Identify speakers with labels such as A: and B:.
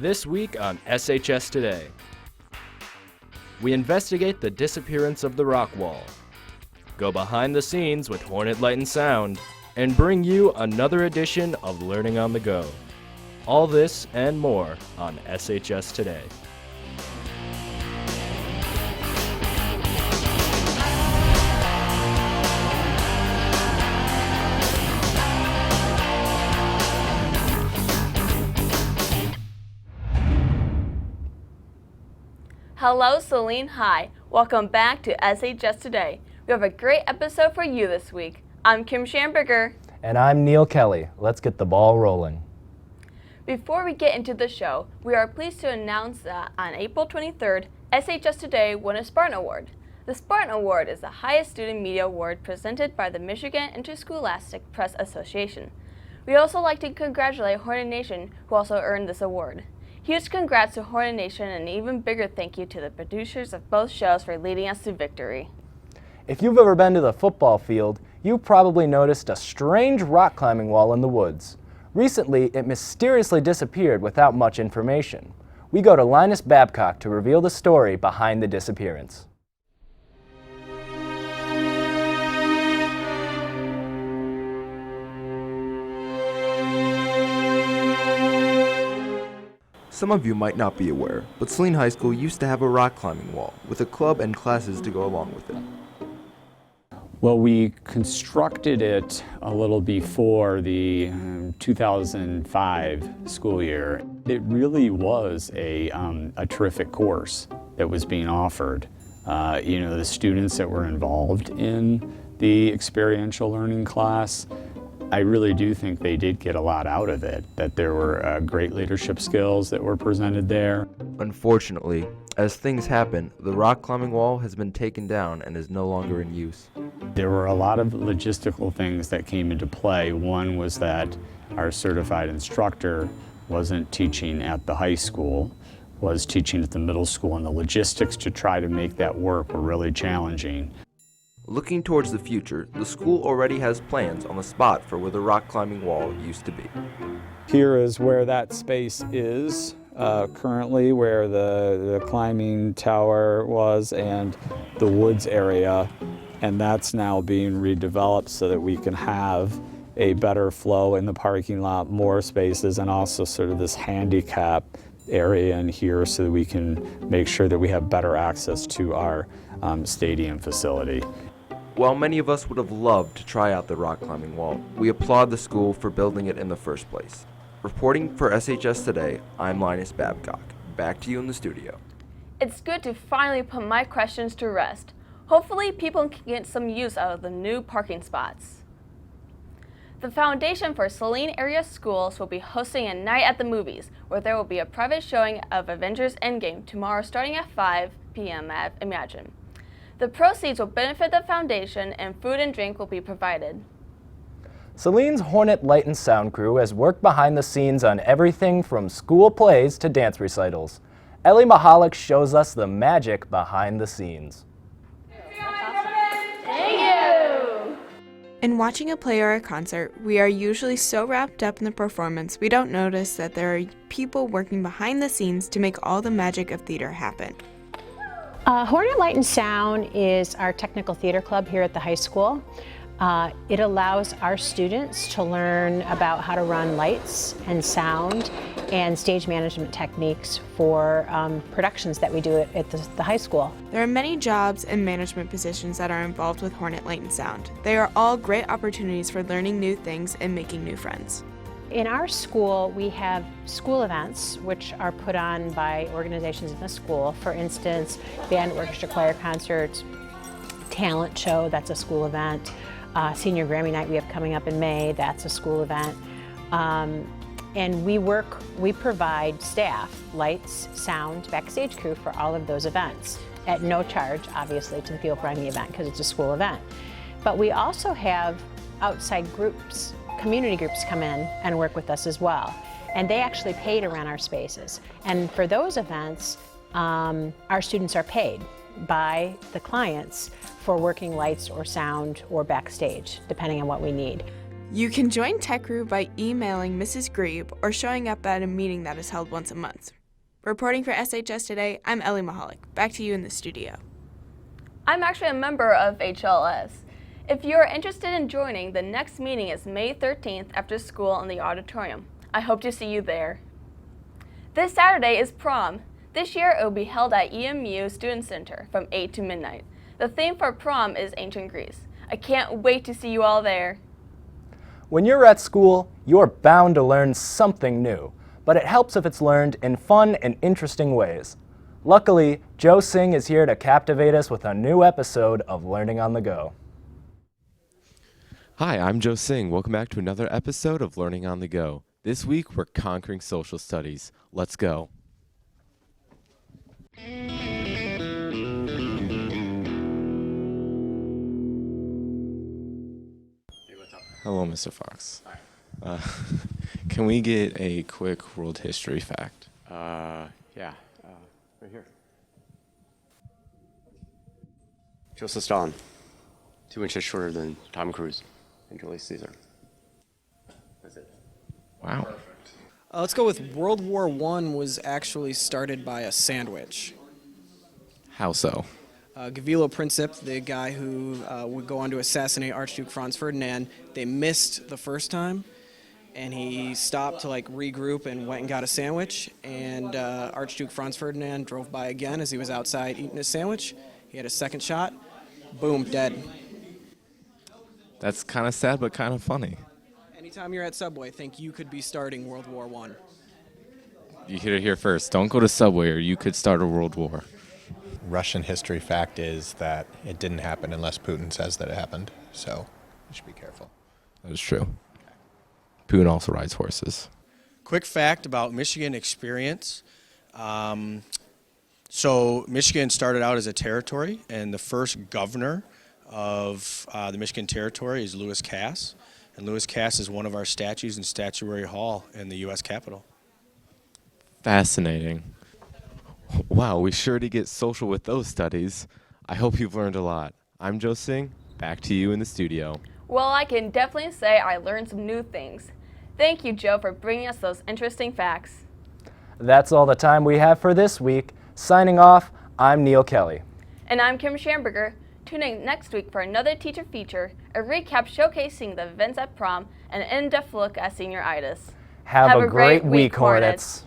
A: This week on SHS Today, we investigate the disappearance of the rock wall, go behind the scenes with Hornet Light and Sound, and bring you another edition of Learning on the Go. All this and more on SHS Today.
B: Hello, Saline. Hi. Welcome back to SHS Today. We have a great episode for you this week. I'm Kim Schamberger.
C: And I'm Neil Kelly. Let's get the ball rolling.
B: Before we get into the show, we are pleased to announce that on April 23rd, SHS Today won a Spartan Award. The Spartan Award is the highest student media award presented by the Michigan Interscholastic Press Association. We'd also like to congratulate Hornet Nation, who also earned this award. Huge congrats to Hornet Nation and an even bigger thank you to the producers of both shows for leading us to victory.
C: If you've ever been to the football field, you probably noticed a strange rock climbing wall in the woods. Recently, it mysteriously disappeared without much information. We go to Linus Babcock to reveal the story behind the disappearance.
D: Some of you might not be aware, but Saline High School used to have a rock climbing wall with a club and classes to go along with it.
E: Well, we constructed it a little before the 2005 school year. It really was a terrific course that was being offered. The students that were involved in the experiential learning class, I really do think they did get a lot out of it, that there were great leadership skills that were presented there.
D: Unfortunately, as things happen, the rock climbing wall has been taken down and is no longer in use.
E: There were a lot of logistical things that came into play. One was that our certified instructor wasn't teaching at the high school, was teaching at the middle school, and the logistics to try to make that work were really challenging.
D: Looking towards the future, the school already has plans on the spot for where the rock climbing wall used to be.
E: Here is where that space is currently, where the climbing tower was and the woods area, and that's now being redeveloped so that we can have a better flow in the parking lot, more spaces, and also sort of this handicap area in here so that we can make sure that we have better access to our stadium facility.
D: While many of us would have loved to try out the rock climbing wall, we applaud the school for building it in the first place. Reporting for SHS Today, I'm Linus Babcock. Back to you in the studio.
B: It's good to finally put my questions to rest. Hopefully people can get some use out of the new parking spots. The Foundation for Saline Area Schools will be hosting a night at the movies, where there will be a private showing of Avengers Endgame tomorrow starting at 5 p.m. at Imagine. The proceeds will benefit the foundation and food and drink will be provided.
C: Saline's Hornet Light and Sound crew has worked behind the scenes on everything from school plays to dance recitals. Ellie Mahalik shows us the magic behind the scenes.
B: Thank you!
F: In watching a play or a concert, we are usually so wrapped up in the performance we don't notice that there are people working behind the scenes to make all the magic of theater happen.
G: Hornet Light and Sound is our technical theater club here at the high school. It allows our students to learn about how to run lights and sound and stage management techniques for productions that we do at the high school.
F: There are many jobs and management positions that are involved with Hornet Light and Sound. They are all great opportunities for learning new things and making new friends.
G: In our school, we have school events which are put on by organizations in the school. For instance, band, orchestra, choir concerts, talent show, that's a school event. Senior Grammy night we have coming up in May, that's a school event. And we provide staff, lights, sound, backstage crew for all of those events at no charge, obviously, to the people running the event because it's a school event. But we also have outside groups, community groups come in and work with us as well. And they actually pay to run our spaces. And for those events, our students are paid by the clients for working lights or sound or backstage, depending on what we need.
F: You can join Tech Crew by emailing Mrs. Grebe or showing up at a meeting that is held once a month. Reporting for SHS Today, I'm Ellie Mahalik. Back to you in the studio.
B: I'm actually a member of HLS. If you're interested in joining, the next meeting is May 13th after school in the auditorium. I hope to see you there. This Saturday is prom. This year it will be held at EMU Student Center from 8 to midnight. The theme for prom is ancient Greece. I can't wait to see you all there.
C: When you're at school, you're bound to learn something new, but it helps if it's learned in fun and interesting ways. Luckily, Joe Singh is here to captivate us with a new episode of Learning on the Go.
H: Hi, I'm Joe Singh. Welcome back to another episode of Learning on the Go. This week, we're conquering social studies. Let's go. Hello, Mr. Fox. Can we get a quick world history fact?
I: Yeah, right here. Joseph Stalin, 2 inches shorter than Tom Cruise and Julius Caesar. That's it.
H: Wow.
J: Let's go with World War I was actually started by a sandwich.
H: How so?
J: Gavrilo Princip, the guy who would go on to assassinate Archduke Franz Ferdinand, they missed the first time, and he stopped to regroup and went and got a sandwich, and Archduke Franz Ferdinand drove by again as he was outside eating his sandwich. He had a second shot, boom, dead.
H: That's kind of sad, but kind of funny.
J: Anytime you're at Subway, think you could be starting World War I.
H: You hear it here first. Don't go to Subway or you could start a world war.
K: Russian history fact is that it didn't happen unless Putin says that it happened, so you should be careful.
H: That is true. Putin also rides horses.
L: Quick fact about Michigan experience. So Michigan started out as a territory, and the first governor of the Michigan territory is Lewis Cass. And Lewis Cass is one of our statues in Statuary Hall in the U.S. Capitol.
H: Fascinating. Wow, we sure did get social with those studies. I hope you've learned a lot. I'm Joe Singh. Back to you in the studio.
B: Well, I can definitely say I learned some new things. Thank you, Joe, for bringing us those interesting facts.
C: That's all the time we have for this week. Signing off, I'm Neil Kelly.
B: And I'm Kimberly Schamberger. Tune in next week for another teacher feature, a recap showcasing the events at prom, and an in-depth look at senioritis.
C: Have a great week, Hornets.